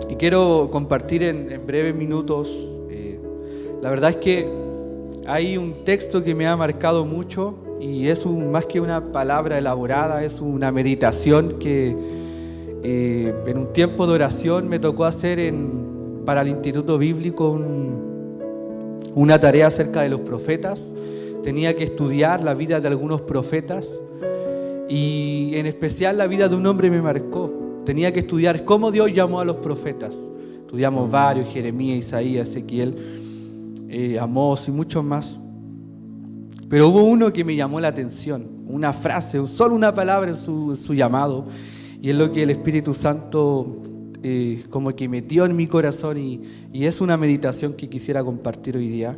Y quiero compartir en breves minutos. La verdad es que hay un texto que me ha marcado mucho y es más que una palabra elaborada, es una meditación que en un tiempo de oración me tocó hacer para el Instituto Bíblico una tarea acerca de los profetas. Tenía que estudiar la vida de algunos profetas y en especial la vida de un hombre me marcó. Tenía que estudiar cómo Dios llamó a los profetas. Estudiamos varios, Jeremías, Isaías, Ezequiel, Amós y muchos más. Pero hubo uno que me llamó la atención, una frase, solo una palabra en su llamado, y es lo que el Espíritu Santo como que metió en mi corazón y es una meditación que quisiera compartir hoy día.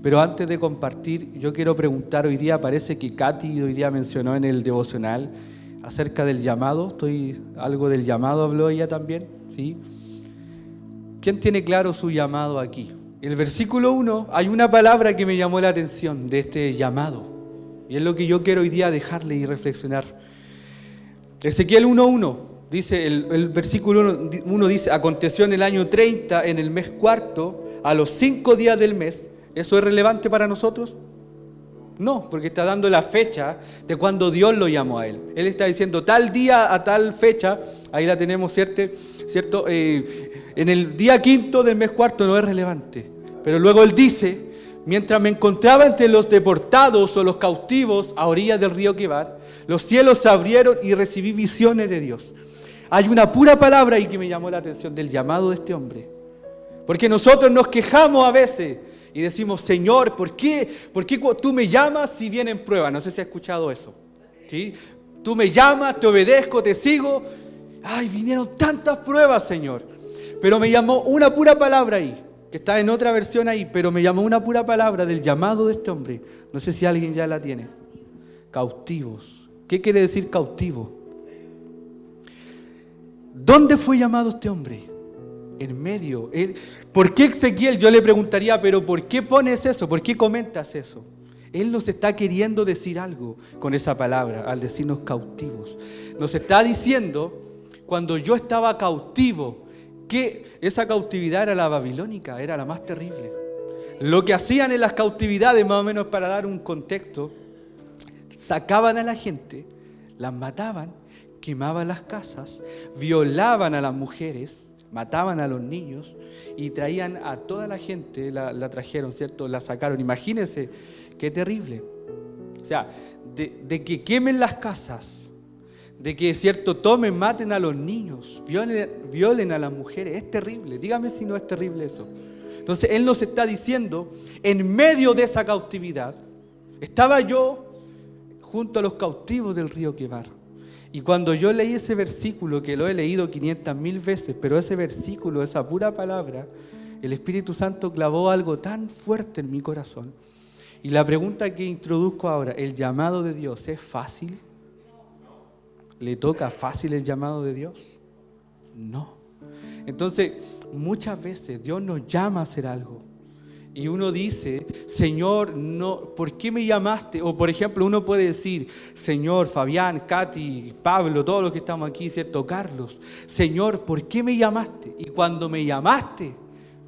Pero antes de compartir, yo quiero preguntar hoy día, parece que Katy hoy día mencionó en el devocional acerca del llamado, algo del llamado habló ella también, ¿sí? ¿Quién tiene claro su llamado aquí? En el versículo 1 hay una palabra que me llamó la atención de este llamado, y es lo que yo quiero hoy día dejarle y reflexionar. Ezequiel 1:1 dice, el versículo 1 dice: aconteció en el año 30, en el mes cuarto, a los 5 días del mes. ¿Eso es relevante para nosotros? No, porque está dando la fecha de cuando Dios lo llamó a él. Él está diciendo tal día a tal fecha, ahí la tenemos, ¿cierto? En el día quinto del mes cuarto no es relevante. Pero luego él dice, mientras me encontraba entre los deportados o los cautivos a orillas del río Quebar, los cielos se abrieron y recibí visiones de Dios. Hay una pura palabra ahí que me llamó la atención del llamado de este hombre. Porque nosotros nos quejamos a veces y decimos, Señor, ¿por qué tú me llamas si vienen pruebas? No sé si has escuchado eso. ¿Sí? Tú me llamas, te obedezco, te sigo. Ay, vinieron tantas pruebas, Señor. Pero me llamó una pura palabra ahí, que está en otra versión ahí, pero me llamó una pura palabra del llamado de este hombre. No sé si alguien ya la tiene. Cautivos. ¿Qué quiere decir cautivo? ¿Dónde fue llamado este hombre? En medio. ¿Por qué Ezequiel? Yo le preguntaría, pero ¿por qué pones eso? ¿Por qué comentas eso? Él nos está queriendo decir algo con esa palabra, al decirnos cautivos. Nos está diciendo, cuando yo estaba cautivo, que esa cautividad era la babilónica, era la más terrible. Lo que hacían en las cautividades, más o menos para dar un contexto, sacaban a la gente, las mataban, quemaban las casas, violaban a las mujeres, mataban a los niños y traían a toda la gente, la trajeron, ¿cierto? La sacaron. Imagínense qué terrible. O sea, de que quemen las casas, de que, ¿cierto?, tomen, maten a los niños, violen a las mujeres. Es terrible. Dígame si no es terrible eso. Entonces, Él nos está diciendo, en medio de esa cautividad, estaba yo junto a los cautivos del río Quebar. Y cuando yo leí ese versículo, que lo he leído 500.000 veces, pero ese versículo, esa pura palabra, el Espíritu Santo clavó algo tan fuerte en mi corazón. Y la pregunta que introduzco ahora, ¿el llamado de Dios es fácil? ¿Le toca fácil el llamado de Dios? No. Entonces, muchas veces Dios nos llama a hacer algo. Y uno dice, Señor, no, ¿por qué me llamaste? O por ejemplo, uno puede decir, Señor, Fabián, Katy, Pablo, todos los que estamos aquí, ¿cierto? Carlos, Señor, ¿por qué me llamaste? Y cuando me llamaste,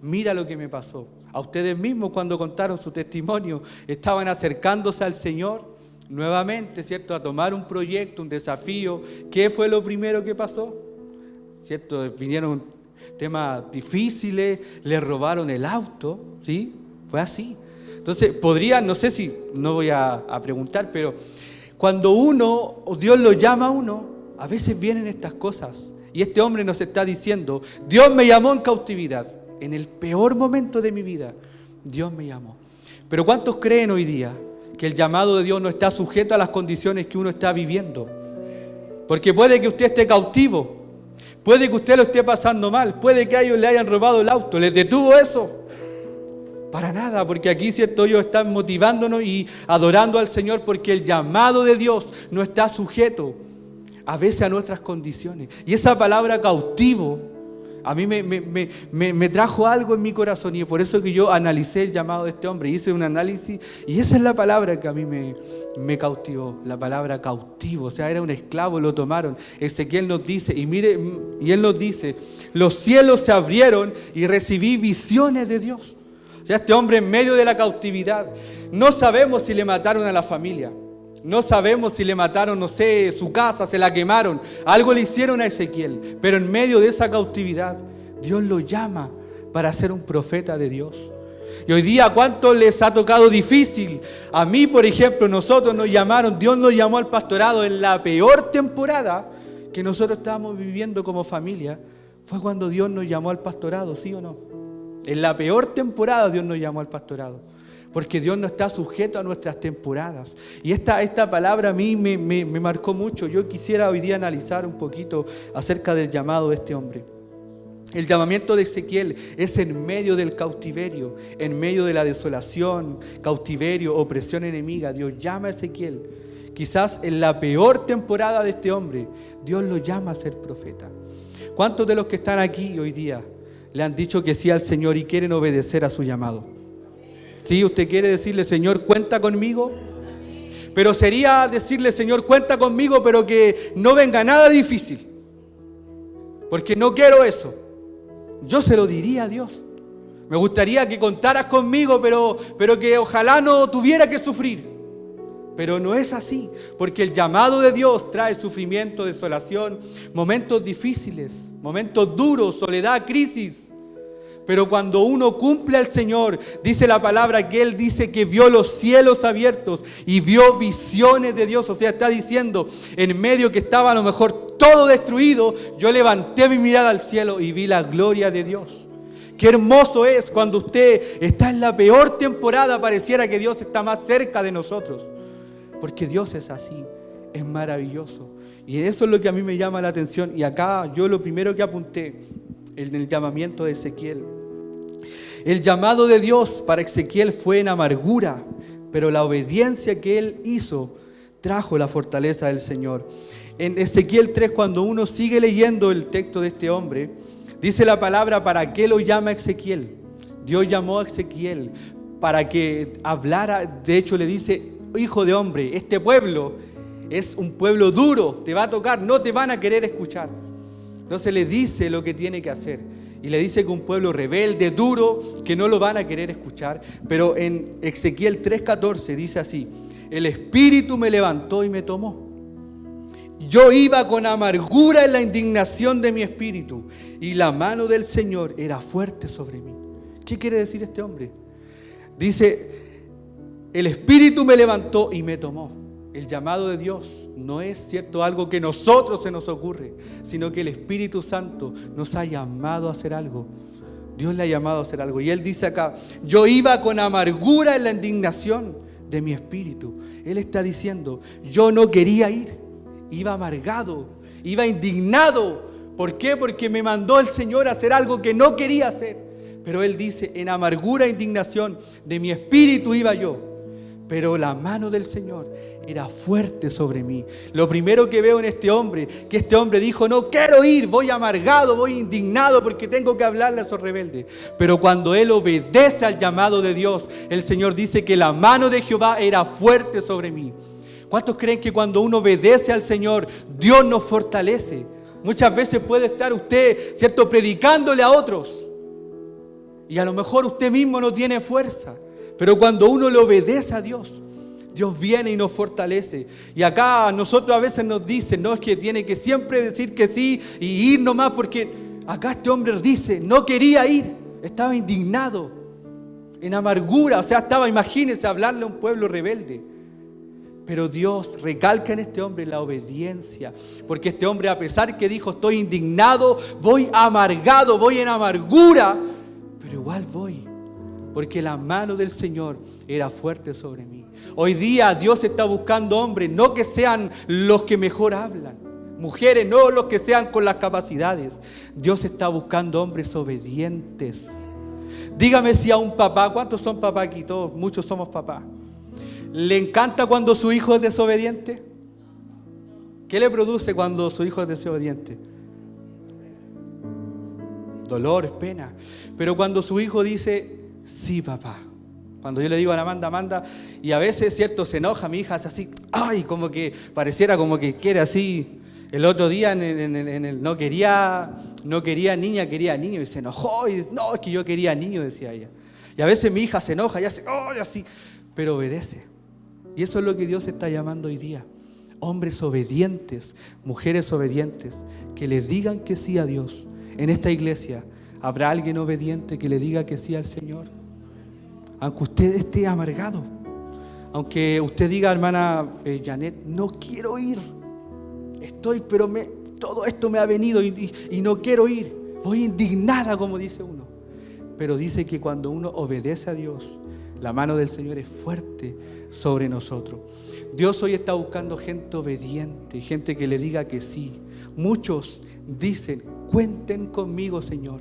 mira lo que me pasó. A ustedes mismos cuando contaron su testimonio, estaban acercándose al Señor nuevamente, ¿cierto? A tomar un proyecto, un desafío. ¿Qué fue lo primero que pasó? ¿Cierto? Vinieron temas difíciles, le robaron el auto, ¿sí? Fue así. Entonces, no sé si, no voy a preguntar, pero cuando Dios lo llama a uno, a veces vienen estas cosas. Y este hombre nos está diciendo, Dios me llamó en cautividad, en el peor momento de mi vida, Dios me llamó. Pero ¿cuántos creen hoy día que el llamado de Dios no está sujeto a las condiciones que uno está viviendo? Porque puede que usted esté cautivo, puede que usted lo esté pasando mal, puede que a ellos le hayan robado el auto. ¿Les detuvo eso? Para nada, porque aquí, ¿cierto?, ellos están motivándonos y adorando al Señor porque el llamado de Dios no está sujeto a veces a nuestras condiciones. Y esa palabra cautivo A mí me trajo algo en mi corazón y por eso que yo analicé el llamado de este hombre. Hice un análisis y esa es la palabra que a mí me cautivó, la palabra cautivo. O sea, era un esclavo, lo tomaron. Ezequiel nos dice, y mire, y él nos dice, los cielos se abrieron y recibí visiones de Dios. O sea, este hombre en medio de la cautividad, no sabemos si le mataron a la familia. No sabemos si le mataron, no sé, su casa, se la quemaron. Algo le hicieron a Ezequiel. Pero en medio de esa cautividad, Dios lo llama para ser un profeta de Dios. Y hoy día, ¿cuánto les ha tocado difícil? A mí, por ejemplo, nosotros nos llamaron, Dios nos llamó al pastorado en la peor temporada que nosotros estábamos viviendo como familia. Fue cuando Dios nos llamó al pastorado, ¿sí o no? En la peor temporada Dios nos llamó al pastorado. Porque Dios no está sujeto a nuestras temporadas. Y esta palabra a mí me marcó mucho. Yo quisiera hoy día analizar un poquito acerca del llamado de este hombre. El llamamiento de Ezequiel es en medio del cautiverio, en medio de la desolación, cautiverio, opresión enemiga. Dios llama a Ezequiel. Quizás en la peor temporada de este hombre, Dios lo llama a ser profeta. ¿Cuántos de los que están aquí hoy día le han dicho que sí al Señor y quieren obedecer a su llamado? ¿Sí? ¿Usted quiere decirle, Señor, cuenta conmigo? Pero sería decirle, Señor, cuenta conmigo, pero que no venga nada difícil. Porque no quiero eso. Yo se lo diría a Dios. Me gustaría que contaras conmigo, pero que ojalá no tuviera que sufrir. Pero no es así, porque el llamado de Dios trae sufrimiento, desolación, momentos difíciles, momentos duros, soledad, crisis. Pero cuando uno cumple al Señor, dice la palabra que Él dice que vio los cielos abiertos y vio visiones de Dios. O sea, está diciendo, en medio que estaba a lo mejor todo destruido, yo levanté mi mirada al cielo y vi la gloria de Dios. Qué hermoso es cuando usted está en la peor temporada, pareciera que Dios está más cerca de nosotros. Porque Dios es así, es maravilloso. Y eso es lo que a mí me llama la atención. Y acá yo lo primero que apunté, en el llamamiento de Ezequiel. El llamado de Dios para Ezequiel fue en amargura, pero la obediencia que él hizo trajo la fortaleza del Señor. En Ezequiel 3, cuando uno sigue leyendo el texto de este hombre, dice la palabra, ¿para qué lo llama Ezequiel? Dios llamó a Ezequiel para que hablara. De hecho le dice, hijo de hombre, este pueblo es un pueblo duro, te va a tocar, no te van a querer escuchar. Entonces le dice lo que tiene que hacer. Y le dice que un pueblo rebelde, duro, que no lo van a querer escuchar. Pero en Ezequiel 3:14 dice así, el Espíritu me levantó y me tomó. Yo iba con amargura en la indignación de mi espíritu y la mano del Señor era fuerte sobre mí. ¿Qué quiere decir este hombre? Dice, el Espíritu me levantó y me tomó. El llamado de Dios no es cierto algo que nosotros se nos ocurre, sino que el Espíritu Santo nos ha llamado a hacer algo. Dios le ha llamado a hacer algo. Y Él dice acá, yo iba con amargura en la indignación de mi espíritu. Él está diciendo, yo no quería ir, iba amargado, iba indignado. ¿Por qué? Porque me mandó el Señor a hacer algo que no quería hacer. Pero Él dice, en amargura e indignación de mi espíritu iba yo. Pero la mano del Señor era fuerte sobre mí. Lo primero que veo en este hombre, que este hombre dijo, no quiero ir, voy amargado, voy indignado porque tengo que hablarle a esos rebeldes. Pero cuando él obedece al llamado de Dios, el Señor dice que la mano de Jehová era fuerte sobre mí. ¿Cuántos creen que cuando uno obedece al Señor, Dios nos fortalece? Muchas veces puede estar usted, ¿cierto?, predicándole a otros. Y a lo mejor usted mismo no tiene fuerza. Pero cuando uno le obedece a Dios, Dios viene y nos fortalece. Y acá nosotros a veces nos dicen, no, es que tiene que siempre decir que sí y ir nomás, porque acá este hombre dice, no quería ir, estaba indignado, en amargura, o sea, imagínense, hablarle a un pueblo rebelde. Pero Dios recalca en este hombre la obediencia, porque este hombre, a pesar que dijo, estoy indignado, voy amargado, voy en amargura, pero igual voy. Porque la mano del Señor era fuerte sobre mí. Hoy día Dios está buscando hombres, no que sean los que mejor hablan. Mujeres, no los que sean con las capacidades. Dios está buscando hombres obedientes. Dígame si a un papá, ¿cuántos son papás aquí? Todos, muchos somos papás. ¿Le encanta cuando su hijo es desobediente? ¿Qué le produce cuando su hijo es desobediente? dolor, pena. Pero cuando su hijo dice, sí, papá. Cuando yo le digo a la Amanda, y a veces, cierto, se enoja, mi hija hace así, ay, como que pareciera como que quiere así. El otro día no quería niña, quería niño, y se enojó, y no, es que yo quería niño, decía ella. Y a veces mi hija se enoja y hace, oh, y así, pero obedece. Y eso es lo que Dios está llamando hoy día. Hombres obedientes, mujeres obedientes, que le digan que sí a Dios. En esta iglesia, ¿habrá alguien obediente que le diga que sí al Señor? Aunque usted esté amargado, aunque usted diga, hermana Janet, no quiero ir, pero todo esto me ha venido y no quiero ir, voy indignada, como dice uno. Pero dice que cuando uno obedece a Dios, la mano del Señor es fuerte sobre nosotros. Dios hoy está buscando gente obediente, gente que le diga que sí. Muchos dicen, cuenten conmigo, Señor.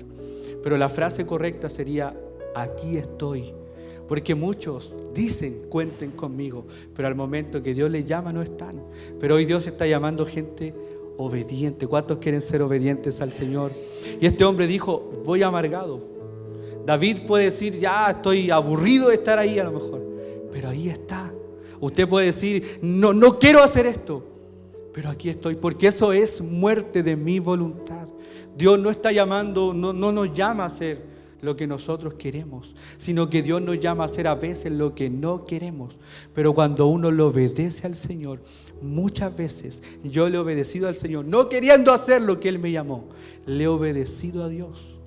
Pero la frase correcta sería, aquí estoy. Porque muchos dicen, cuenten conmigo, pero al momento que Dios les llama no están. Pero hoy Dios está llamando gente obediente. ¿Cuántos quieren ser obedientes al Señor? Y este hombre dijo, voy amargado. David puede decir, ya estoy aburrido de estar ahí a lo mejor, pero ahí está. Usted puede decir, no quiero hacer esto, pero aquí estoy, porque eso es muerte de mi voluntad. Dios no está llamando, no nos llama a hacer lo que nosotros queremos, sino que Dios nos llama a hacer a veces lo que no queremos. Pero cuando uno le obedece al Señor, muchas veces yo le he obedecido al Señor, no queriendo hacer lo que Él me llamó, le he obedecido a Dios.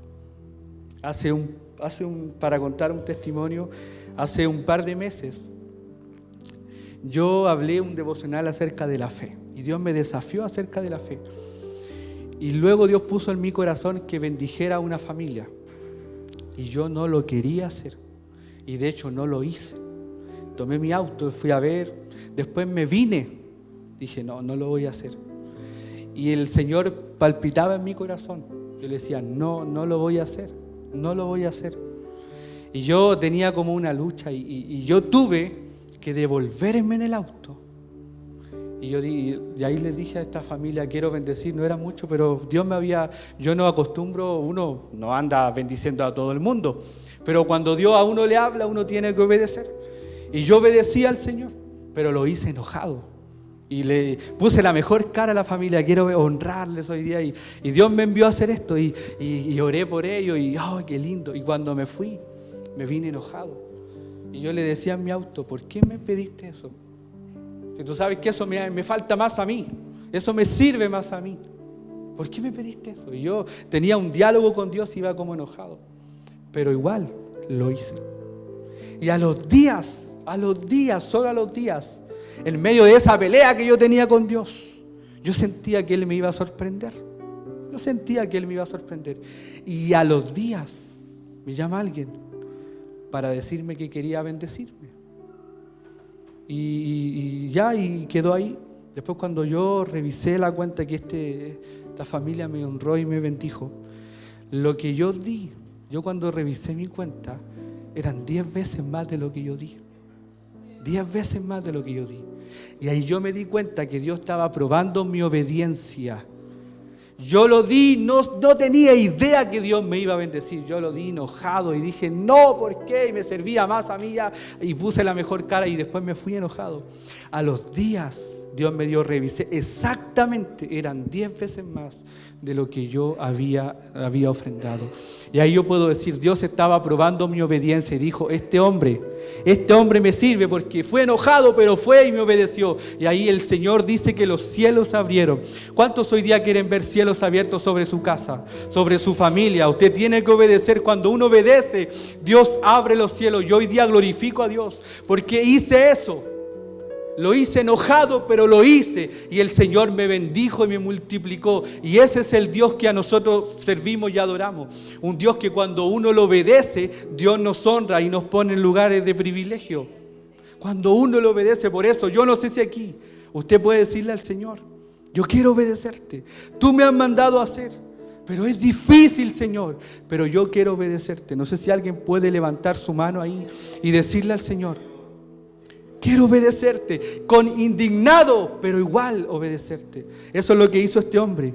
Para contar un testimonio, hace un par de meses, yo hablé un devocional acerca de la fe, y Dios me desafió acerca de la fe. Y luego Dios puso en mi corazón que bendijera a una familia. Y yo no lo quería hacer. Y de hecho no lo hice. Tomé mi auto, fui a ver. Después me vine. Dije, no lo voy a hacer. Y el Señor palpitaba en mi corazón. Yo le decía, no lo voy a hacer. No lo voy a hacer. Y yo tenía como una lucha. Y yo tuve que devolverme en el auto. Y ahí les dije a esta familia, quiero bendecir, no era mucho, pero yo no acostumbro, uno no anda bendiciendo a todo el mundo, pero cuando Dios a uno le habla, uno tiene que obedecer. Y yo obedecí al Señor, pero lo hice enojado. Y le puse la mejor cara a la familia, quiero honrarles hoy día. Y Dios me envió a hacer esto y oré por ellos y ¡oh, qué lindo! Y cuando me fui, me vine enojado. Y yo le decía en mi auto, ¿por qué me pediste eso? Si tú sabes que eso me falta más a mí, eso me sirve más a mí. ¿Por qué me pediste eso? Y yo tenía un diálogo con Dios y iba como enojado. Pero igual lo hice. Y a los días, solo a los días, en medio de esa pelea que yo tenía con Dios, yo sentía que Él me iba a sorprender. Y a los días me llama alguien para decirme que quería bendecirme. Y quedó ahí. Después cuando yo revisé la cuenta que esta familia me honró y me bendijo, lo que yo cuando revisé mi cuenta, eran 10 veces más de lo que yo di. 10 veces más de lo que yo di. Y ahí yo me di cuenta que Dios estaba probando mi obediencia. Yo lo di, no tenía idea que Dios me iba a bendecir. Yo lo di enojado y dije, no, ¿por qué? Y me servía más a mí ya, y puse la mejor cara y después me fui enojado. A los días Dios me dio, revisé, exactamente, eran 10 veces más de lo que yo había ofrendado. Y ahí yo puedo decir, Dios estaba probando mi obediencia y dijo, este hombre me sirve porque fue enojado, pero fue y me obedeció. Y ahí el Señor dice que los cielos se abrieron. ¿Cuántos hoy día quieren ver cielos abiertos sobre su casa, sobre su familia? Usted tiene que obedecer. Cuando uno obedece, Dios abre los cielos. Yo hoy día glorifico a Dios porque hice eso. Lo hice enojado, pero lo hice. Y el Señor me bendijo y me multiplicó. Y ese es el Dios que a nosotros servimos y adoramos. Un Dios que cuando uno lo obedece, Dios nos honra y nos pone en lugares de privilegio. Cuando uno lo obedece, por eso, yo no sé si aquí usted puede decirle al Señor, yo quiero obedecerte. Tú me has mandado a hacer, pero es difícil, Señor. Pero yo quiero obedecerte. No sé si alguien puede levantar su mano ahí y decirle al Señor, quiero obedecerte, indignado, pero igual obedecerte. Eso es lo que hizo este hombre.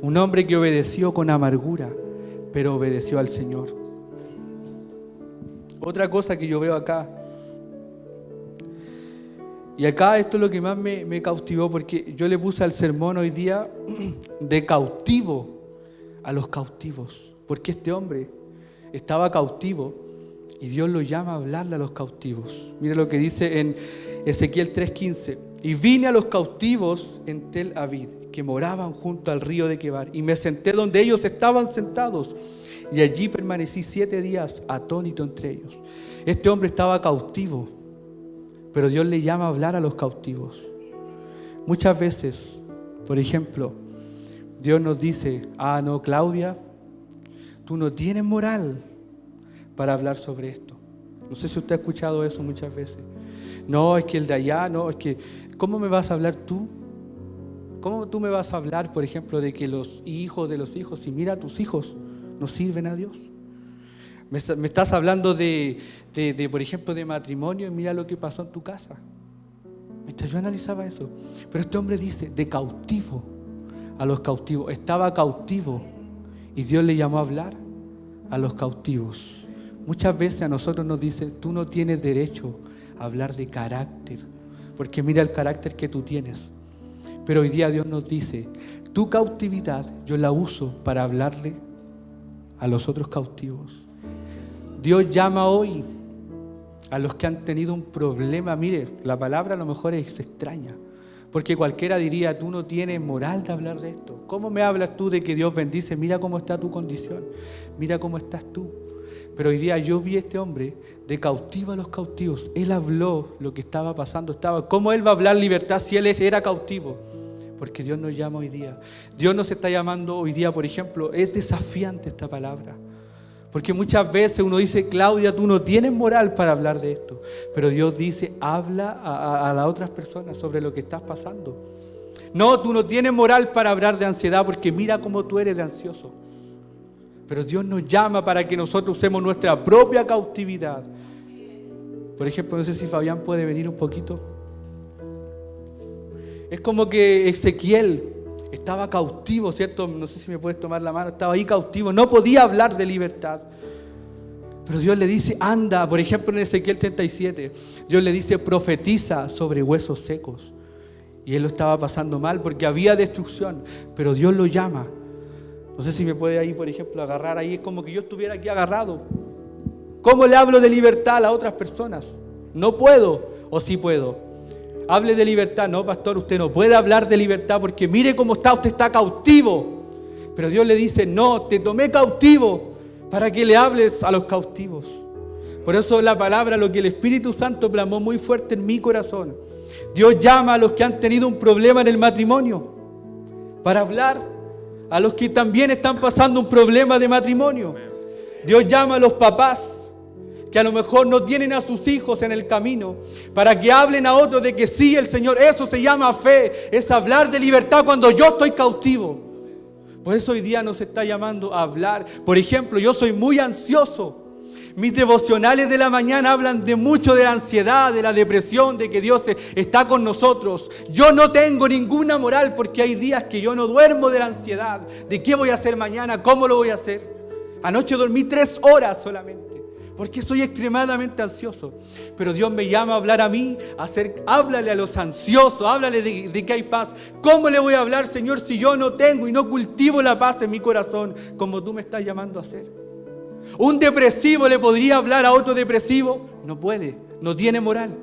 Un hombre que obedeció con amargura, pero obedeció al Señor. Otra cosa que yo veo acá, y acá esto es lo que más me cautivó, porque yo le puse al sermón hoy día de cautivo a los cautivos, porque este hombre estaba cautivo y Dios lo llama a hablarle a los cautivos. Mire lo que dice en Ezequiel 3:15: y vine a los cautivos en Tel Avid, que moraban junto al río de Quebar, y me senté donde ellos estaban sentados, y allí permanecí 7 días atónito entre ellos. Este hombre estaba cautivo, pero Dios le llama a hablar a los cautivos. Muchas veces, por ejemplo, Dios nos dice: no, Claudia, tú no tienes moral para hablar sobre esto. No sé si usted ha escuchado eso muchas veces. No, es que el de allá, no, es que, ¿cómo me vas a hablar tú? ¿Cómo tú me vas a hablar, por ejemplo, de que los hijos de los hijos, si mira, tus hijos no sirven a Dios? Me estás hablando de, por ejemplo, de matrimonio, y mira lo que pasó en tu casa. Mientras yo analizaba eso. Pero este hombre dice, de cautivo a los cautivos. Estaba cautivo y Dios le llamó a hablar a los cautivos. Muchas veces a nosotros nos dice: tú no tienes derecho a hablar de carácter, porque mira el carácter que tú tienes. Pero hoy día Dios nos dice: tu cautividad yo la uso para hablarle a los otros cautivos. Dios llama hoy a los que han tenido un problema. Mire, la palabra a lo mejor es extraña, porque cualquiera diría: tú no tienes moral de hablar de esto. ¿Cómo me hablas tú de que Dios bendice? Mira cómo está tu condición, mira cómo estás tú. Pero hoy día yo vi a este hombre de cautivo a los cautivos. Él habló lo que estaba pasando. ¿Cómo él va a hablar libertad si él era cautivo? Porque Dios nos llama hoy día. Dios nos está llamando hoy día, por ejemplo. Es desafiante esta palabra, porque muchas veces uno dice: Claudia, tú no tienes moral para hablar de esto. Pero Dios dice: habla a las otras personas sobre lo que estás pasando. No, tú no tienes moral para hablar de ansiedad, porque mira cómo tú eres de ansioso. Pero Dios nos llama para que nosotros usemos nuestra propia cautividad. Por ejemplo, no sé si Fabián puede venir un poquito. Es como que Ezequiel estaba cautivo, ¿cierto? No sé si me puedes tomar la mano. Estaba ahí cautivo, no podía hablar de libertad. Pero Dios le dice: anda. Por ejemplo, en Ezequiel 37, Dios le dice: profetiza sobre huesos secos. Y él lo estaba pasando mal porque había destrucción. Pero Dios lo llama. No sé si me puede ahí, por ejemplo, agarrar ahí. Es como que yo estuviera aquí agarrado. ¿Cómo le hablo de libertad a otras personas? No puedo, o sí puedo. Hable de libertad. No, pastor, usted no puede hablar de libertad porque mire cómo está, usted está cautivo. Pero Dios le dice: no, te tomé cautivo para que le hables a los cautivos. Por eso la palabra, lo que el Espíritu Santo plasmó muy fuerte en mi corazón. Dios llama a los que han tenido un problema en el matrimonio para hablar a los que también están pasando un problema de matrimonio. Dios llama a los papás que a lo mejor no tienen a sus hijos en el camino, para que hablen a otros de que sí, el Señor. Eso se llama fe, es hablar de libertad cuando yo estoy cautivo. Por eso hoy día nos está llamando a hablar. Por ejemplo, yo soy muy ansioso. Mis devocionales de la mañana hablan de mucho de la ansiedad, de la depresión, de que Dios está con nosotros. Yo no tengo ninguna moral porque hay días que yo no duermo de la ansiedad. ¿De qué voy a hacer mañana? ¿Cómo lo voy a hacer? Anoche dormí 3 horas solamente porque soy extremadamente ansioso. Pero Dios me llama a hablar a mí, háblale a los ansiosos, háblale de que hay paz. ¿Cómo le voy a hablar, Señor, si yo no tengo y no cultivo la paz en mi corazón como tú me estás llamando a hacer? ¿Un depresivo le podría hablar a otro depresivo? No puede, no tiene moral.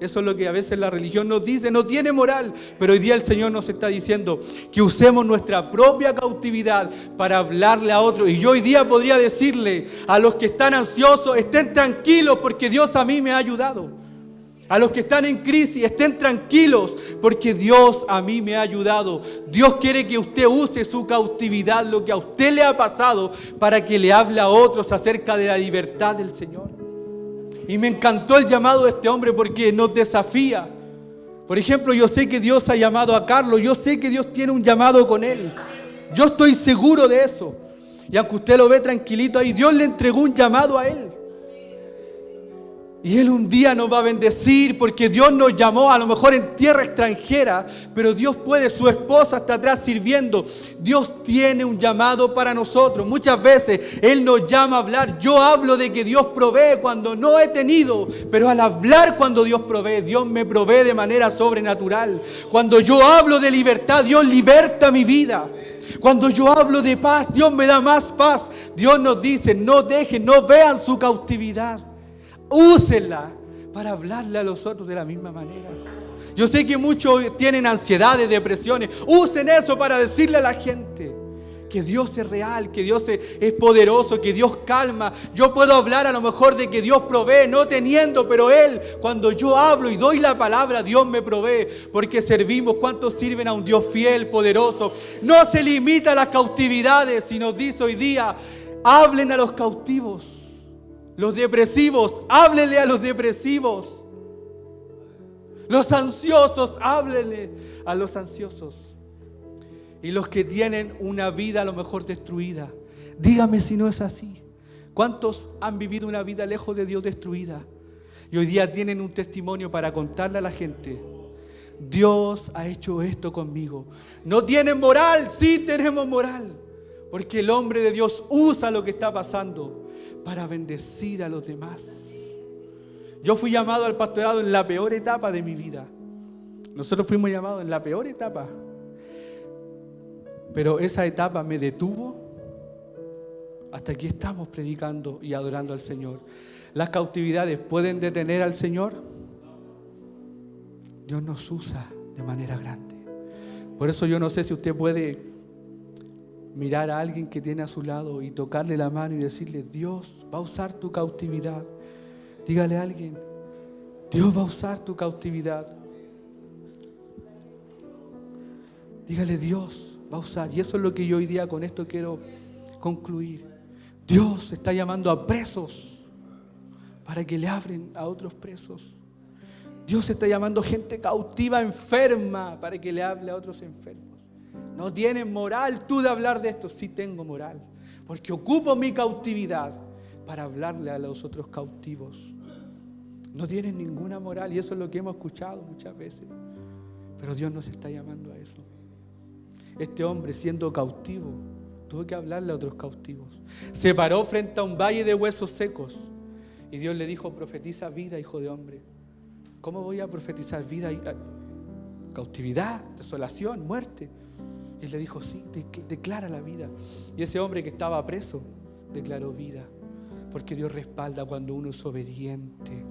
Eso es lo que a veces la religión nos dice, no tiene moral. Pero hoy día el Señor nos está diciendo que usemos nuestra propia cautividad para hablarle a otros. Y yo hoy día podría decirle a los que están ansiosos: estén tranquilos porque Dios a mí me ha ayudado. A los que están en crisis, estén tranquilos porque Dios a mí me ha ayudado. Dios quiere que usted use su cautividad, lo que a usted le ha pasado, para que le hable a otros acerca de la libertad del Señor. Y me encantó el llamado de este hombre porque nos desafía. Por ejemplo, yo sé que Dios ha llamado a Carlos, yo sé que Dios tiene un llamado con él. Yo estoy seguro de eso. Y aunque usted lo ve tranquilito ahí, Dios le entregó un llamado a él. Y Él un día nos va a bendecir porque Dios nos llamó a lo mejor en tierra extranjera, pero Dios puede, su esposa está atrás sirviendo. Dios tiene un llamado para nosotros. Muchas veces Él nos llama a hablar. Yo hablo de que Dios provee cuando no he tenido, pero al hablar cuando Dios provee, Dios me provee de manera sobrenatural. Cuando yo hablo de libertad, Dios liberta mi vida. Cuando yo hablo de paz, Dios me da más paz. Dios nos dice, no dejen, no vean su cautividad. Úsenla para hablarle a los otros de la misma manera. Yo sé que muchos tienen ansiedades, depresiones. Usen eso para decirle a la gente que Dios es real, que Dios es poderoso, que Dios calma. Yo puedo hablar a lo mejor de que Dios provee, no teniendo, pero Él, cuando yo hablo y doy la palabra, Dios me provee, porque servimos. ¿Cuántos sirven a un Dios fiel, poderoso? No se limita a las cautividades, y nos dice hoy día, hablen a los cautivos. Los depresivos, háblenle a los depresivos. Los ansiosos, háblenle a los ansiosos. Y los que tienen una vida a lo mejor destruida, dígame si no es así. ¿Cuántos han vivido una vida lejos de Dios destruida? Y hoy día tienen un testimonio para contarle a la gente. Dios ha hecho esto conmigo. ¿No tienen moral? Sí tenemos moral. Porque el hombre de Dios usa lo que está pasando para bendecir a los demás. Yo fui llamado al pastorado en la peor etapa de mi vida. Nosotros fuimos llamados en la peor etapa. Pero esa etapa me detuvo. Hasta aquí estamos predicando y adorando al Señor. ¿Las cautividades pueden detener al Señor? Dios nos usa de manera grande. Por eso yo no sé si usted puede mirar a alguien que tiene a su lado y tocarle la mano y decirle, Dios va a usar tu cautividad. Dígale a alguien, Dios va a usar tu cautividad. Dígale, Dios va a usar. Y eso es lo que yo hoy día con esto quiero concluir. Dios está llamando a presos para que le abren a otros presos. Dios está llamando gente cautiva, enferma, para que le hable a otros enfermos. No tienes moral tú de hablar de esto. Sí tengo moral, porque ocupo mi cautividad para hablarle a los otros cautivos. No tienes ninguna moral, y eso es lo que hemos escuchado muchas veces. Pero Dios nos está llamando a eso. Este hombre, siendo cautivo, tuvo que hablarle a otros cautivos. Se paró frente a un valle de huesos secos y Dios le dijo, profetiza vida, hijo de hombre. ¿Cómo voy a profetizar vida? Cautividad, desolación, muerte. Y él le dijo, sí, declara la vida. Y ese hombre que estaba preso declaró vida. Porque Dios respalda cuando uno es obediente.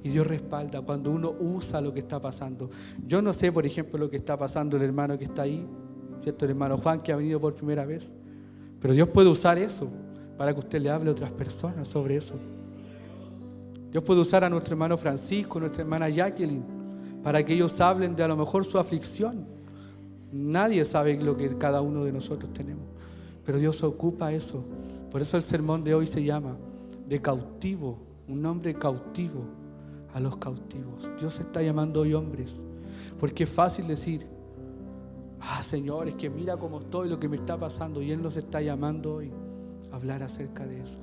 Y Dios respalda cuando uno usa lo que está pasando. Yo no sé, por ejemplo, lo que está pasando el hermano que está ahí, ¿cierto? El hermano Juan que ha venido por primera vez. Pero Dios puede usar eso para que usted le hable a otras personas sobre eso. Dios puede usar a nuestro hermano Francisco, nuestra hermana Jacqueline, para que ellos hablen de a lo mejor su aflicción. Nadie sabe lo que cada uno de nosotros tenemos, pero Dios ocupa eso. Por eso el sermón de hoy se llama de cautivo, un hombre cautivo a los cautivos. Dios está llamando hoy hombres, porque es fácil decir, Señor, es que mira cómo estoy, lo que me está pasando, y Él nos está llamando hoy a hablar acerca de eso,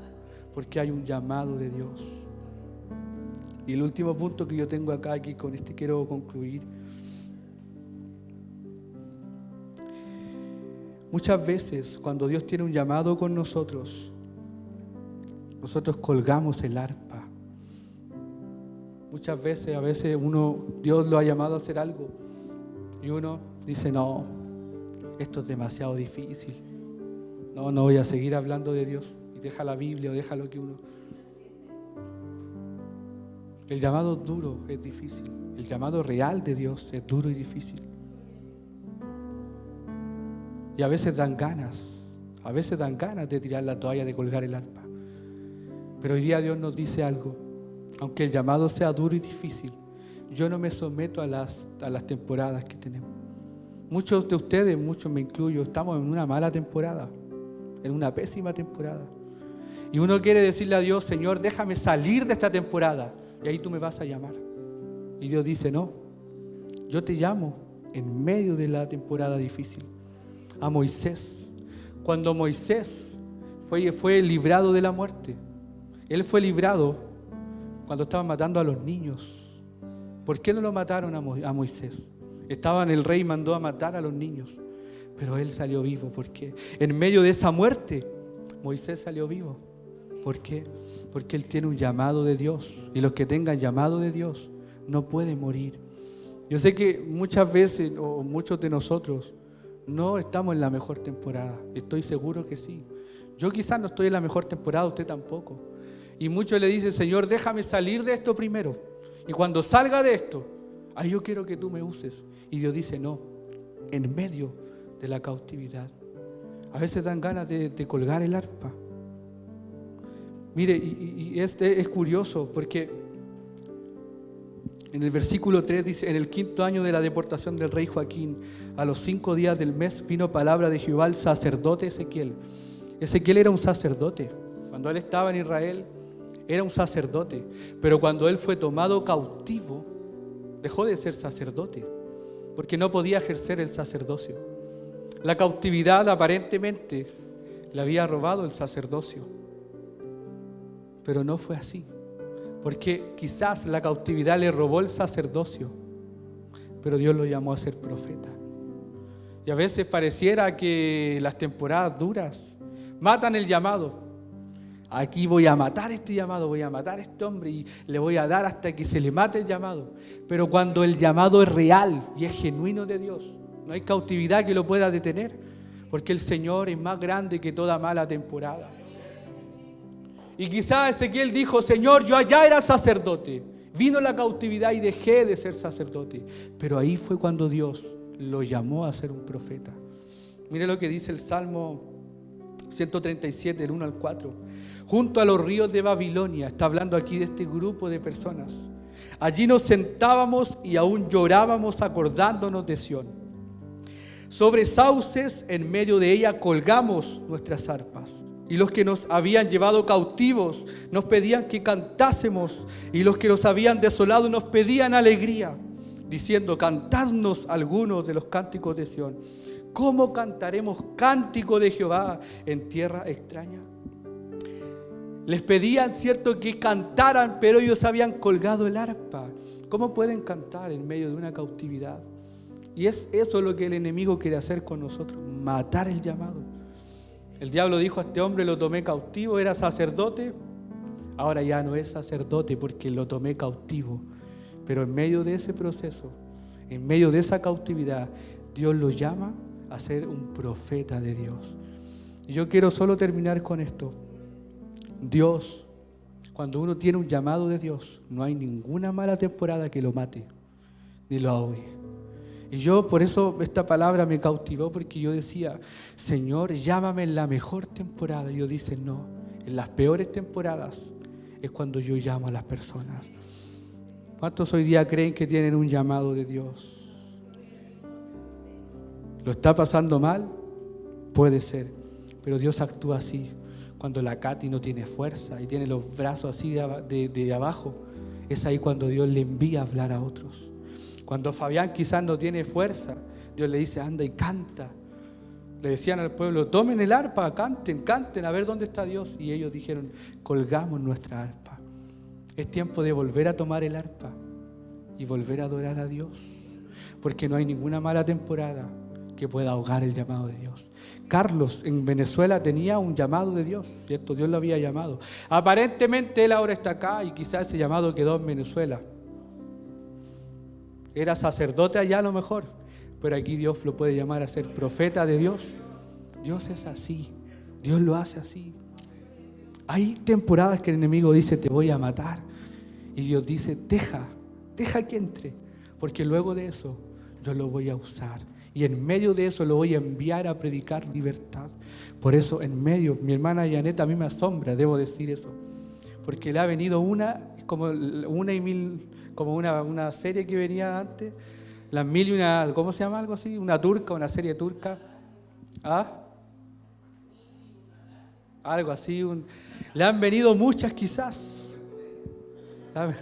porque hay un llamado de Dios. Y el último punto que yo tengo acá, aquí con este quiero concluir. Muchas veces cuando Dios tiene un llamado con nosotros, nosotros colgamos el arpa. Muchas veces, a veces Dios lo ha llamado a hacer algo y uno dice, no, esto es demasiado difícil. No voy a seguir hablando de Dios. Y deja la Biblia o deja lo que uno... El llamado duro es difícil. El llamado real de Dios es duro y difícil. Y a veces dan ganas de tirar la toalla, de colgar el arpa. Pero hoy día Dios nos dice algo. Aunque el llamado sea duro y difícil, yo no me someto a las temporadas que tenemos. Muchos de ustedes, muchos me incluyo, estamos en una mala temporada, en una pésima temporada. Y uno quiere decirle a Dios, Señor, déjame salir de esta temporada. Y ahí tú me vas a llamar. Y Dios dice, no, yo te llamo en medio de la temporada difícil. A Moisés, cuando Moisés fue librado de la muerte, él fue librado cuando estaban matando a los niños. ¿Por qué no lo mataron a Moisés? El rey mandó a matar a los niños, pero él salió vivo. ¿Por qué? En medio de esa muerte, Moisés salió vivo. ¿Por qué? Porque él tiene un llamado de Dios, y los que tengan llamado de Dios no pueden morir. Yo sé que muchas veces, o muchos de nosotros, no estamos en la mejor temporada. Estoy seguro que sí. Yo quizás no estoy en la mejor temporada, usted tampoco. Y muchos le dicen, Señor, déjame salir de esto primero. Y cuando salga de esto, ahí yo quiero que tú me uses. Y Dios dice, no, en medio de la cautividad. A veces dan ganas de colgar el arpa. Mire, y este es curioso porque en el versículo 3 dice, en el 5º año de la deportación del rey Joaquín, a los 5 días del mes, vino palabra de Jehová al sacerdote Ezequiel. Ezequiel era un sacerdote. Cuando él estaba en Israel, era un sacerdote. Pero cuando él fue tomado cautivo, dejó de ser sacerdote, porque no podía ejercer el sacerdocio. La cautividad aparentemente le había robado el sacerdocio. Pero no fue así. Porque quizás la cautividad le robó el sacerdocio, pero Dios lo llamó a ser profeta. Y a veces pareciera que las temporadas duras matan el llamado. Aquí voy a matar este llamado, voy a matar a este hombre y le voy a dar hasta que se le mate el llamado. Pero cuando el llamado es real y es genuino de Dios, no hay cautividad que lo pueda detener, porque el Señor es más grande que toda mala temporada. Y quizás Ezequiel dijo, Señor, yo allá era sacerdote. Vino la cautividad y dejé de ser sacerdote. Pero ahí fue cuando Dios lo llamó a ser un profeta. Mire lo que dice el Salmo 137, del 1 al 4. Junto a los ríos de Babilonia, está hablando aquí de este grupo de personas. Allí nos sentábamos y aún llorábamos acordándonos de Sión. Sobre sauces en medio de ella colgamos nuestras arpas. Y los que nos habían llevado cautivos nos pedían que cantásemos, y los que nos habían desolado nos pedían alegría, diciendo, cantadnos algunos de los cánticos de Sión. ¿Cómo cantaremos cántico de Jehová en tierra extraña? Les pedían, cierto, que cantaran, pero ellos habían colgado el arpa. ¿Cómo pueden cantar en medio de una cautividad? Y es eso lo que el enemigo quiere hacer con nosotros, matar el llamado. El diablo dijo a este hombre, lo tomé cautivo, era sacerdote, ahora ya no es sacerdote porque lo tomé cautivo. Pero en medio de ese proceso, en medio de esa cautividad, Dios lo llama a ser un profeta de Dios. Y yo quiero solo terminar con esto. Dios, cuando uno tiene un llamado de Dios, no hay ninguna mala temporada que lo mate, ni lo ahogue. Y yo por eso esta palabra me cautivó, porque yo decía, Señor, llámame en la mejor temporada. Y Dios dice, no, en las peores temporadas es cuando yo llamo a las personas. ¿Cuántos hoy día creen que tienen un llamado de Dios? ¿Lo está pasando mal? Puede ser, pero Dios actúa así. Cuando la Katy no tiene fuerza y tiene los brazos así de abajo, es ahí cuando Dios le envía a hablar a otros. Cuando Fabián quizás no tiene fuerza, Dios le dice, anda y canta. Le decían al pueblo, tomen el arpa, canten, canten, a ver dónde está Dios. Y ellos dijeron, colgamos nuestra arpa. Es tiempo de volver a tomar el arpa y volver a adorar a Dios. Porque no hay ninguna mala temporada que pueda ahogar el llamado de Dios. Carlos en Venezuela tenía un llamado de Dios, ¿cierto? Dios lo había llamado. Aparentemente él ahora está acá y quizás ese llamado quedó en Venezuela. Era sacerdote allá a lo mejor, pero aquí Dios lo puede llamar a ser profeta de Dios. Dios es así, Dios lo hace así. Hay temporadas que el enemigo dice, te voy a matar. Y Dios dice, deja que entre, porque luego de eso yo lo voy a usar. Y en medio de eso lo voy a enviar a predicar libertad. Por eso en medio, mi hermana Janet a mí me asombra, debo decir eso. Porque le ha venido una serie que venía antes, las mil y una, ¿cómo se llama algo así? Una turca, una serie turca. ¿Ah? Algo así. Le han venido muchas quizás.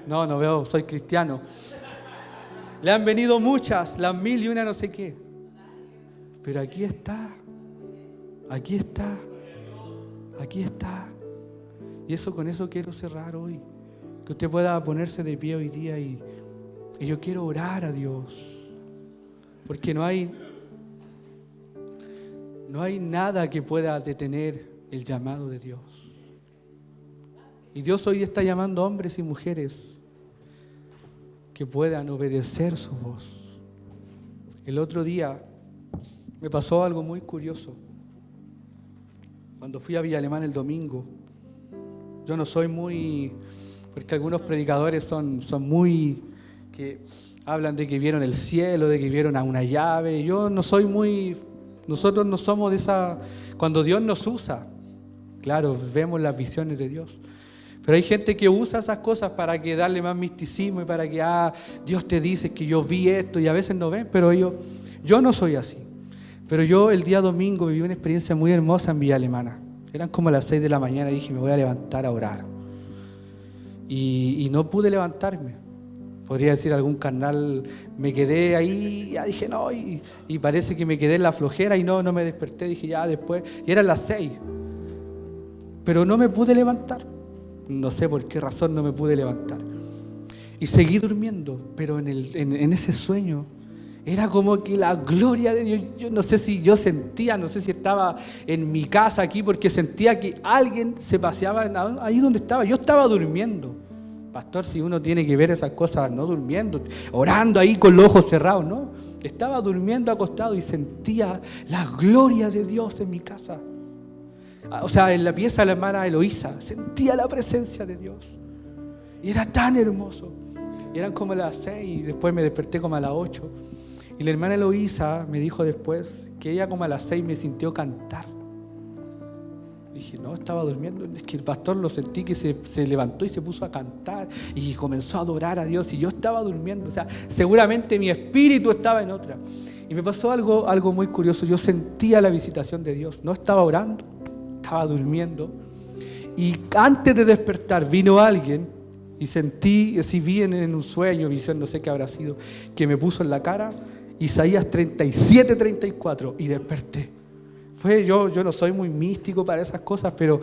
No veo, soy cristiano. Le han venido muchas, las mil y una no sé qué. Pero aquí está. Y con eso quiero cerrar hoy. que usted pueda ponerse de pie hoy día y yo quiero orar a Dios, porque no hay nada que pueda detener el llamado de Dios. Y Dios hoy está llamando a hombres y mujeres que puedan obedecer su voz. El otro día me pasó algo muy curioso. Cuando fui a Villa Alemana el domingo, yo no soy muy, porque algunos predicadores son muy, que hablan de que vieron el cielo, de que vieron a una llave. Yo no soy muy, nosotros no somos de esa, cuando Dios nos usa, claro, vemos las visiones de Dios. Pero hay gente que usa esas cosas para que darle más misticismo y para que, Dios te dice que yo vi esto, y a veces no ven, pero yo no soy así. Pero yo el día domingo viví una experiencia muy hermosa en Villa Alemana. Eran como las 6 de la mañana y dije, me voy a levantar a orar. Y no pude levantarme. Podría decir algún carnal, me quedé ahí, ya dije no, y parece que me quedé en la flojera y no me desperté, dije ya después, y eran las 6. Pero no me pude levantar. No sé por qué razón no me pude levantar. Y seguí durmiendo, pero en ese sueño era como que la gloria de Dios, yo no sé si yo sentía, no sé si estaba en mi casa aquí, porque sentía que alguien se paseaba ahí donde estaba. Yo estaba durmiendo. Pastor, si uno tiene que ver esas cosas, no durmiendo, orando ahí con los ojos cerrados, no. Estaba durmiendo acostado y sentía la gloria de Dios en mi casa. O sea, en la pieza de la hermana Eloísa, sentía la presencia de Dios. Y era tan hermoso. Y eran como las 6 y después me desperté como a las 8. Y la hermana Eloísa me dijo después que ella como a las 6 me sintió cantar. Dije, no, estaba durmiendo. Es que el pastor lo sentí que se levantó y se puso a cantar y comenzó a adorar a Dios y yo estaba durmiendo. O sea, seguramente mi espíritu estaba en otra. Y me pasó algo muy curioso. Yo sentía la visitación de Dios. No estaba orando, estaba durmiendo. Y antes de despertar vino alguien y sentí, así vi en un sueño, visión, no sé qué habrá sido, que me puso en la cara Isaías 37:34 y desperté. Yo no soy muy místico para esas cosas, pero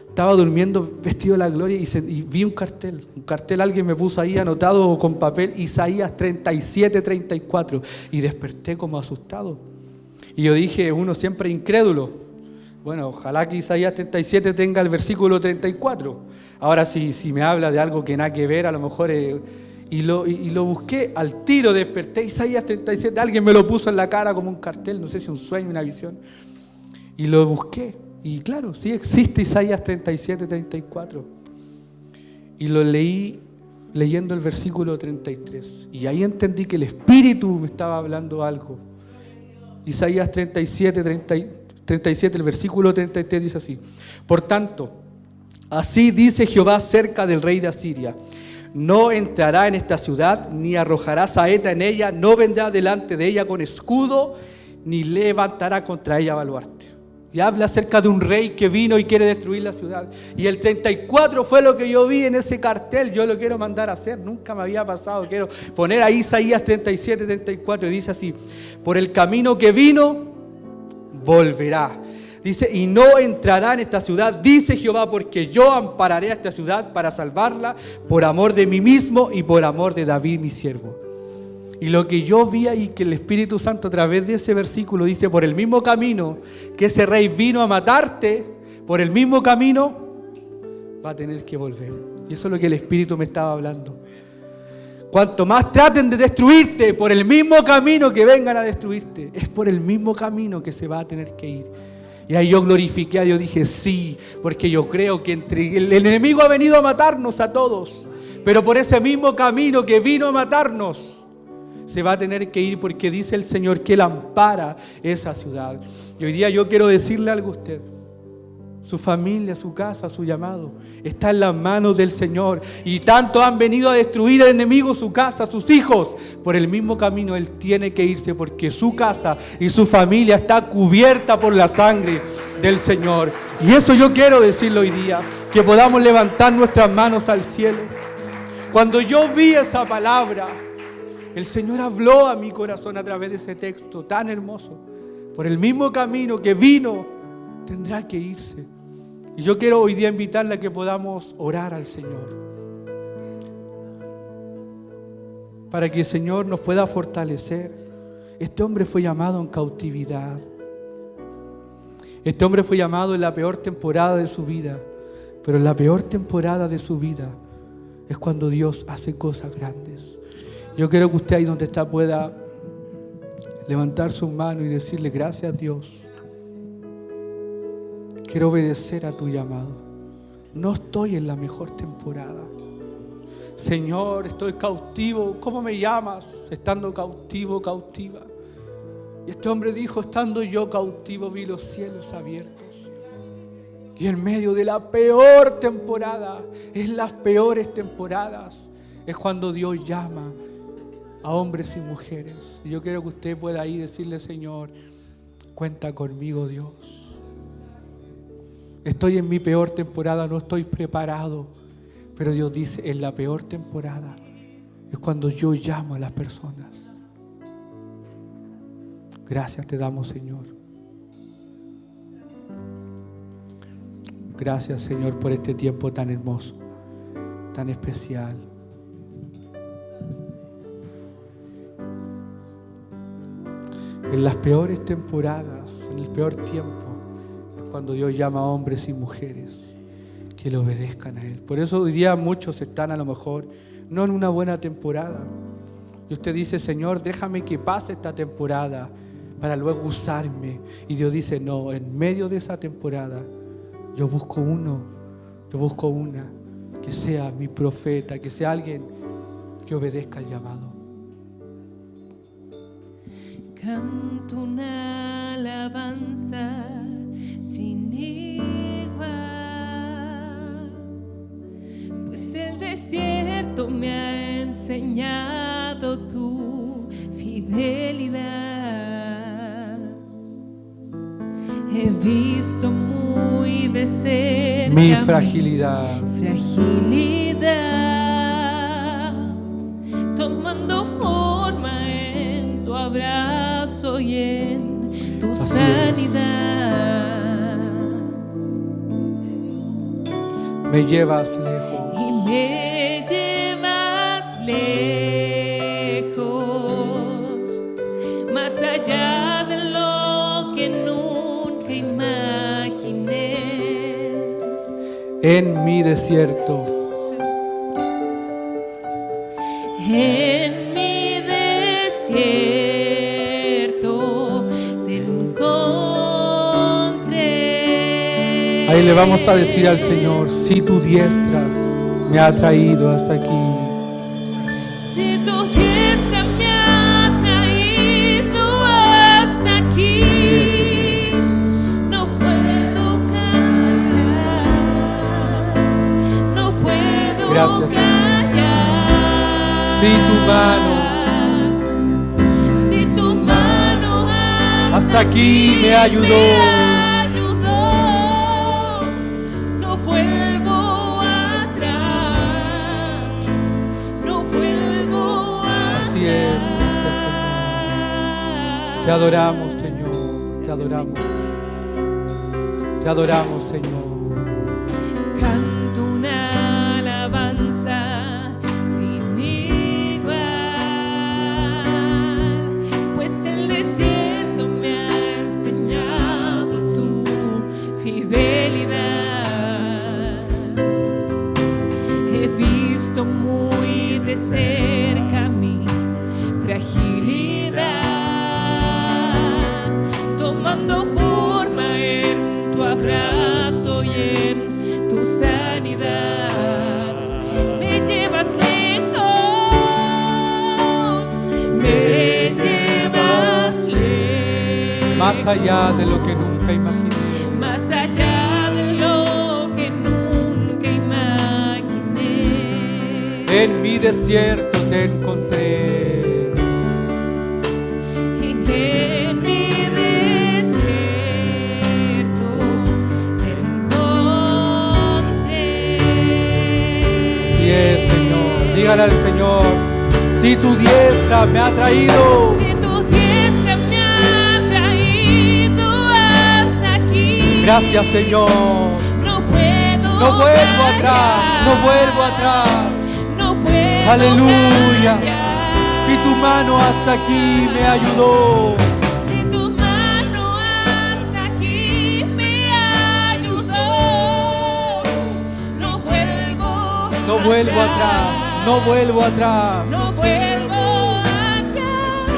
estaba durmiendo vestido de la gloria y vi un cartel, alguien me puso ahí anotado con papel, Isaías 37:34 y desperté como asustado. Y yo dije, uno siempre incrédulo, bueno, ojalá que Isaías 37 tenga el versículo 34. Ahora si me habla de algo que nada que ver, a lo mejor... Y lo busqué, al tiro desperté, Isaías 37, alguien me lo puso en la cara como un cartel, no sé si un sueño, una visión. Y lo busqué, y claro, sí existe Isaías 37:34. Y lo leí leyendo el versículo 33. Y ahí entendí que el Espíritu me estaba hablando algo. Isaías 37, el versículo 33 dice así: por tanto, así dice Jehová acerca del rey de Asiria: no entrará en esta ciudad, ni arrojará saeta en ella, no vendrá delante de ella con escudo, ni levantará contra ella baluarte. Y habla acerca de un rey que vino y quiere destruir la ciudad. Y el 34 fue lo que yo vi en ese cartel. Yo lo quiero mandar a hacer, nunca me había pasado. Quiero poner ahí Isaías 37:34 y dice así: por el camino que vino, volverá. Dice, y no entrará en esta ciudad, dice Jehová, porque yo ampararé a esta ciudad para salvarla por amor de mí mismo y por amor de David mi siervo. Y lo que yo vi ahí, que el Espíritu Santo a través de ese versículo dice, por el mismo camino que ese rey vino a matarte, por el mismo camino va a tener que volver. Y eso es lo que el Espíritu me estaba hablando. Cuanto más traten de destruirte, por el mismo camino que vengan a destruirte, es por el mismo camino que se va a tener que ir. Y ahí yo glorifiqué a Dios, dije sí, porque yo creo que el enemigo ha venido a matarnos a todos, pero por ese mismo camino que vino a matarnos, se va a tener que ir, porque dice el Señor que Él ampara esa ciudad. Y hoy día yo quiero decirle algo a usted: su familia, su casa, su llamado está en las manos del Señor. Y tanto han venido a destruir al enemigo su casa, sus hijos. Por el mismo camino Él tiene que irse, porque su casa y su familia está cubierta por la sangre del Señor. Y eso yo quiero decirlo hoy día, que podamos levantar nuestras manos al cielo. Cuando yo vi esa palabra, el Señor habló a mi corazón a través de ese texto tan hermoso. Por el mismo camino que vino, tendrá que irse. Y yo quiero hoy día invitarle a que podamos orar al Señor. para que el Señor nos pueda fortalecer. Este hombre fue llamado en cautividad. Este hombre fue llamado en la peor temporada de su vida, pero en la peor temporada de su vida es cuando Dios hace cosas grandes. Yo quiero que usted ahí donde está pueda levantar su mano y decirle: gracias, Dios. Quiero obedecer a tu llamado. No estoy en la mejor temporada. Señor, estoy cautivo. ¿Cómo me llamas? Estando cautivo, cautiva. Y este hombre dijo: estando yo cautivo, vi los cielos abiertos. Y en medio de la peor temporada, en las peores temporadas, es cuando Dios llama a hombres y mujeres. Y yo quiero que usted pueda ahí decirle: Señor, cuenta conmigo, Dios. Estoy en mi peor temporada, no estoy preparado. Pero Dios dice: en la peor temporada es cuando yo llamo a las personas. Gracias te damos, Señor. Gracias, Señor, por este tiempo tan hermoso, tan especial. En las peores temporadas, en el peor tiempo, es cuando Dios llama a hombres y mujeres que le obedezcan a Él. Por eso hoy día muchos están a lo mejor no en una buena temporada. Y usted dice: Señor, déjame que pase esta temporada para luego usarme. Y Dios dice: no, en medio de esa temporada yo busco una que sea mi profeta, que sea alguien que obedezca al llamado. Canto una alabanza sin igual, pues el desierto me ha enseñado tu fidelidad. He visto muy de cerca Mi fragilidad, tomando forma en tu abrazo y en tu sanidad. me llevas lejos. Y me llevas lejos, más allá de lo que nunca imaginé. En mi desierto, en mi desierto te encontré. ahí le vamos a decir al Señor: si tu diestra me ha traído hasta aquí. Si tu diestra me ha traído hasta aquí, no puedo callar, no puedo Gracias, callar. Si tu mano hasta aquí me ayudó. No vuelvo atrás, no vuelvo atrás. Así es, gracias, Señor. Te adoramos, Señor. Te adoramos. Te adoramos, Señor. Canto una alabanza sin igual, pues el desierto me ha enseñado tu fidelidad. He visto muy de cerca mi fragilidad, tomando forma en tu abrazo y en tu sanidad. Me llevas lejos, me llevas lejos, Más allá de lo que nunca imaginé. más allá de lo que nunca imaginé. En mi desierto te encontré. En mi desierto te encontré. Así es, Señor. Dígale al Señor: si tu diestra me ha traído. Si tu diestra me ha traído hasta aquí, Gracias, Señor. no puedo No vuelvo callar, atrás, no vuelvo atrás. no puedo Aleluya. callar. Si tu mano hasta aquí me ayudó, Si tu mano hasta aquí me ayudó, no vuelvo atrás, no vuelvo atrás. no vuelvo atrás.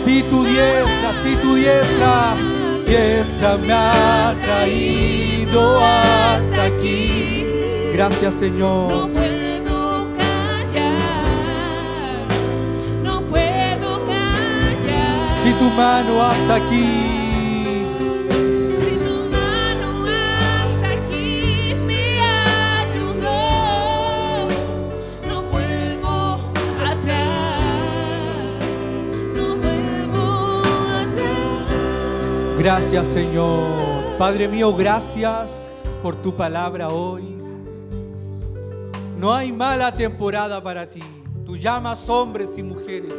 Si tu diestra me ha traído hasta aquí. Gracias, Señor. No puedo callar, no puedo callar. Si tu mano hasta aquí, Si tu mano hasta aquí me ayudó, no vuelvo atrás, no vuelvo atrás. gracias, Señor. Padre mío, gracias por tu palabra hoy. No hay mala temporada para ti. Tú llamas hombres y mujeres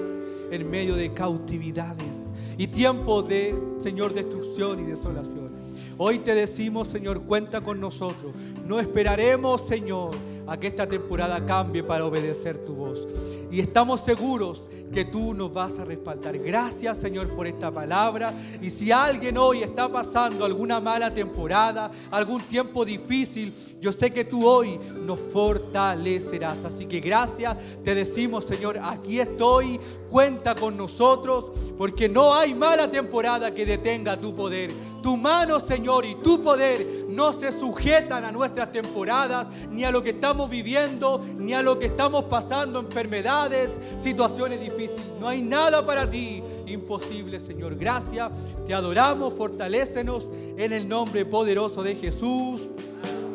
en medio de cautividades y tiempos de, Señor, destrucción y desolación. Hoy te decimos, Señor, cuenta con nosotros. No esperaremos, Señor, a que esta temporada cambie para obedecer tu voz. Y estamos seguros que tú nos vas a respaldar. Gracias, Señor, por esta palabra. Y si alguien hoy está pasando alguna mala temporada, algún tiempo difícil, yo sé que tú hoy nos fortalecerás. Así que gracias, te decimos, Señor, aquí estoy, cuenta con nosotros, porque no hay mala temporada que detenga tu poder. Tu mano, Señor, y tu poder no se sujetan a nuestras temporadas, ni a lo que estamos viviendo, ni a lo que estamos pasando, enfermedades, situaciones difíciles. No hay nada para ti imposible, Señor. Gracias, te adoramos, fortalécenos en el nombre poderoso de Jesús.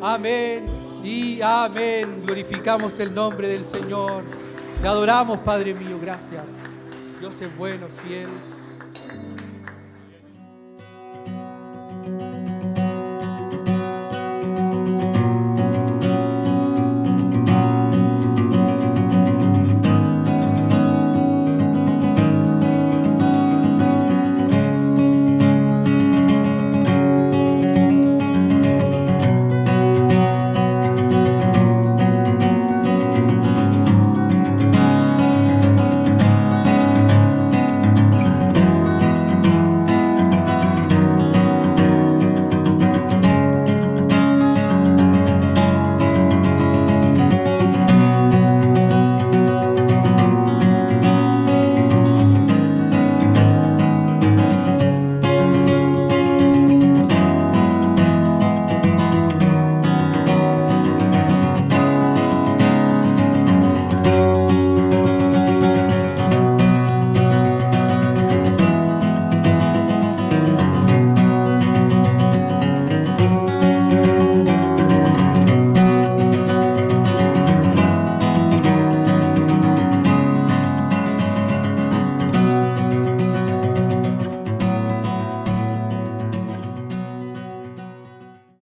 Amén y amén. Glorificamos el nombre del Señor. Te adoramos, Padre mío. Gracias. Dios es bueno, fiel.